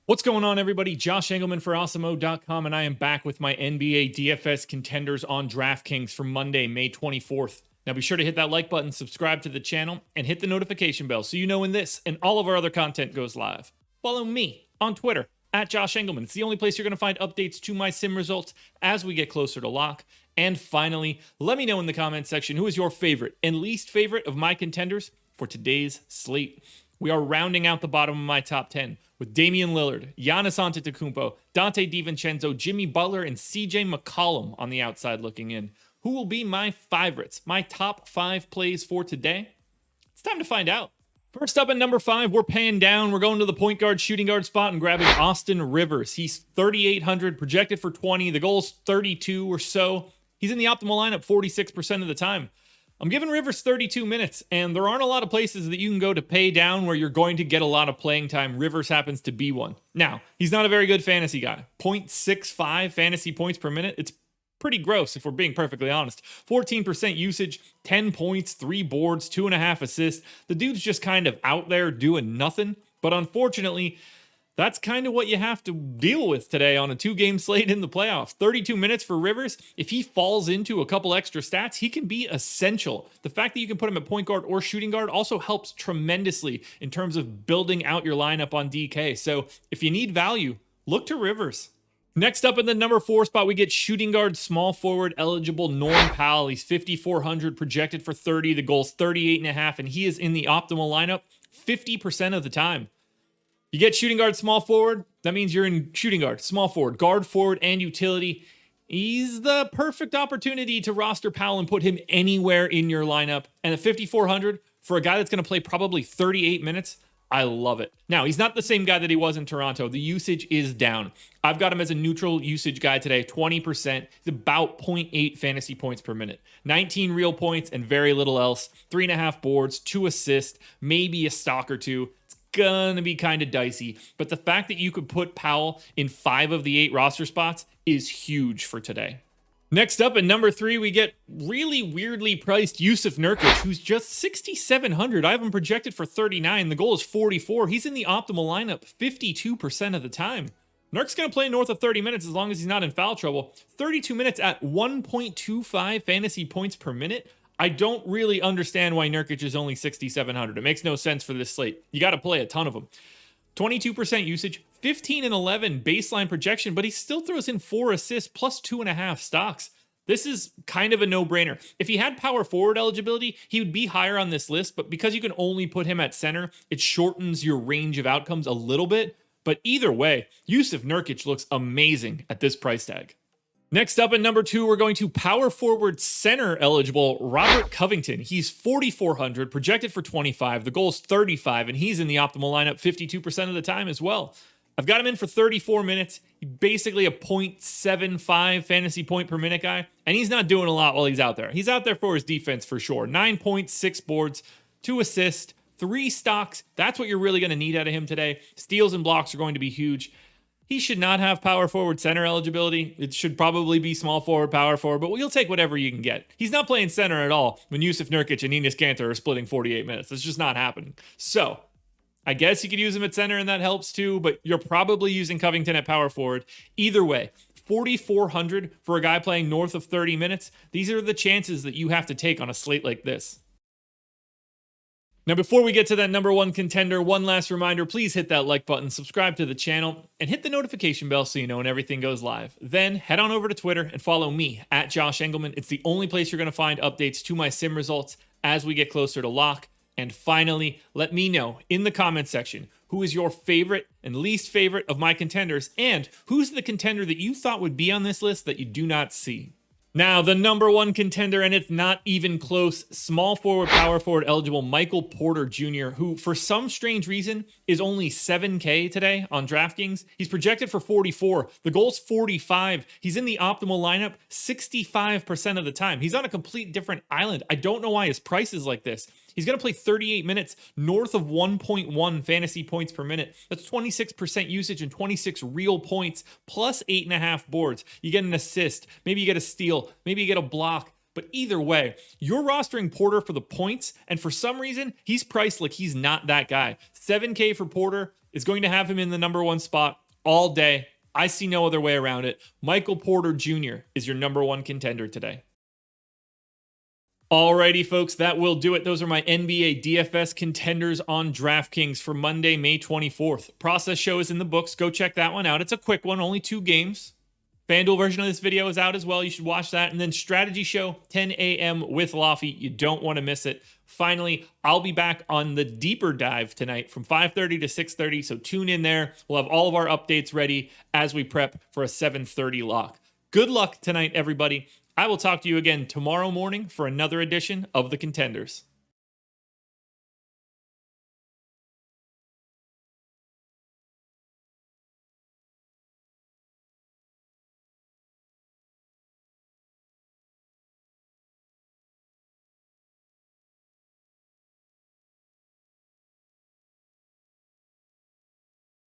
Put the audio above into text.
What's going on, everybody? Josh Engleman for Awesemo.com, and I am back with my NBA DFS contenders on DraftKings for Monday, May 24th. Now be sure to hit that like button, subscribe to the channel, and hit the notification bell so you know when this and all of our other content goes live. Follow me on Twitter, at Josh Engleman. It's the only place you're going to find updates to my sim results as we get closer to lock. And finally, let me know in the comments section who is your favorite and least favorite of my contenders for today's slate. We are rounding out the bottom of my top 10 with Damian Lillard, Giannis Antetokounmpo, Dante DiVincenzo, Jimmy Butler, and CJ McCollum on the outside looking in. Who will be my favorites, my top 5 plays for today? It's time to find out. First up at number 5, we're paying down. We're going to the point guard, shooting guard spot and grabbing Austin Rivers. He's 3,800, projected for 20. The goal's 32 or so. He's in the optimal lineup 46% of the time. I'm giving Rivers 32 minutes, and there aren't a lot of places that you can go to pay down where you're going to get a lot of playing time. Rivers happens to be one. Now, he's not a very good fantasy guy. 0.65 fantasy points per minute. It's pretty gross if we're being perfectly honest. 14% usage, 10 points, 3 boards, 2.5 assists. The dude's just kind of out there doing nothing, but unfortunately, that's kind of what you have to deal with today on a 2-game slate in the playoffs. 32 minutes for Rivers. If he falls into a couple extra stats, he can be essential. The fact that you can put him at point guard or shooting guard also helps tremendously in terms of building out your lineup on DK. So if you need value, look to Rivers. Next up in the number 4 spot, we get shooting guard, small forward eligible Norm Powell. He's 5,400, projected for 30. The goal's 38.5, and he is in the optimal lineup 50% of the time. You get shooting guard, small forward, that means you're in shooting guard, small forward, guard forward, and utility. He's the perfect opportunity to roster Powell and put him anywhere in your lineup. And at 5,400, for a guy that's going to play probably 38 minutes, I love it. Now, he's not the same guy that he was in Toronto. The usage is down. I've got him as a neutral usage guy today, 20%. He's about 0.8 fantasy points per minute. 19 real points and very little else. 3.5 boards, 2 assists, maybe a stock or 2. Gonna be kind of dicey, but the fact that you could put Powell in 5 of the 8 roster spots is huge for today. Next up at number 3, we get really weirdly priced JUSUF NURKIC, who's just 6,700. I have him projected for 39. The goal is 44. He's in the optimal lineup 52% of the time. Nurk's going to play north of 30 minutes as long as he's not in foul trouble. 32 minutes at 1.25 fantasy points per minute. I don't really understand why Nurkic is only 6,700. It makes no sense for this slate. You got to play a ton of them. 22% usage, 15 and 11 baseline projection, but he still throws in 4 assists plus 2.5 stocks. This is kind of a no-brainer. If he had power forward eligibility, he would be higher on this list, but because you can only put him at center, it shortens your range of outcomes a little bit. But either way, JUSUF NURKIC looks amazing at this price tag. Next up at number 2, we're going to power forward center eligible Robert Covington. He's 4,400, projected for 25. The goal is 35, and he's in the optimal lineup 52% of the time as well. I've got him in for 34 minutes. He's basically a 0.75 fantasy point per minute guy, and he's not doing a lot while he's out there. He's out there for his defense for sure. 9 points, 6 boards, 2 assists, 3 stocks. That's what you're really going to need out of him today. Steals and blocks are going to be huge. He should not have power forward center eligibility. It should probably be small forward, power forward, but you'll take whatever you can get. He's not playing center at all when JUSUF NURKIC and Enes Kanter are splitting 48 minutes. That's just not happening. So I guess you could use him at center and that helps too, but you're probably using Covington at power forward. Either way, 4,400 for a guy playing north of 30 minutes. These are the chances that you have to take on a slate like this. Now, before we get to that number 1 contender, one last reminder, please hit that like button, subscribe to the channel, and hit the notification bell so you know when everything goes live. Then head on over to Twitter and follow me at Josh Engleman. It's the only place you're going to find updates to my sim results as we get closer to lock. And finally, let me know in the comments section who is your favorite and least favorite of my contenders, and who's the contender that you thought would be on this list that you do not see. Now, the number 1 contender, and it's not even close, small forward, power forward eligible Michael Porter Jr., who for some strange reason is only 7K today on DraftKings. He's projected for 44. The goal's 45. He's in the optimal lineup 65% of the time. He's on a complete different island. I don't know why his price is like this. He's going to play 38 minutes north of 1.1 fantasy points per minute. That's 26% usage and 26 real points plus 8.5 boards. You get an assist, maybe you get a steal, maybe you get a block. But either way, you're rostering Porter for the points, and for some reason, he's priced like he's not that guy. 7K for Porter, is going to have him in the number one spot all day. I see no other way around it. Michael Porter Jr. is your number one contender today. Alrighty, folks, that will do it. Those are my NBA DFS contenders on DraftKings for Monday, May 24th. Process show is in the books. Go check that one out. It's a quick one, only 2 games. FanDuel version of this video is out as well. You should watch that. And then strategy show, 10 a.m. with Lofty. You don't want to miss it. Finally, I'll be back on the deeper dive tonight from 5:30 to 6:30. So tune in there. We'll have all of our updates ready as we prep for a 7:30 lock. Good luck tonight, everybody. I will talk to you again tomorrow morning for another edition of the Contenders.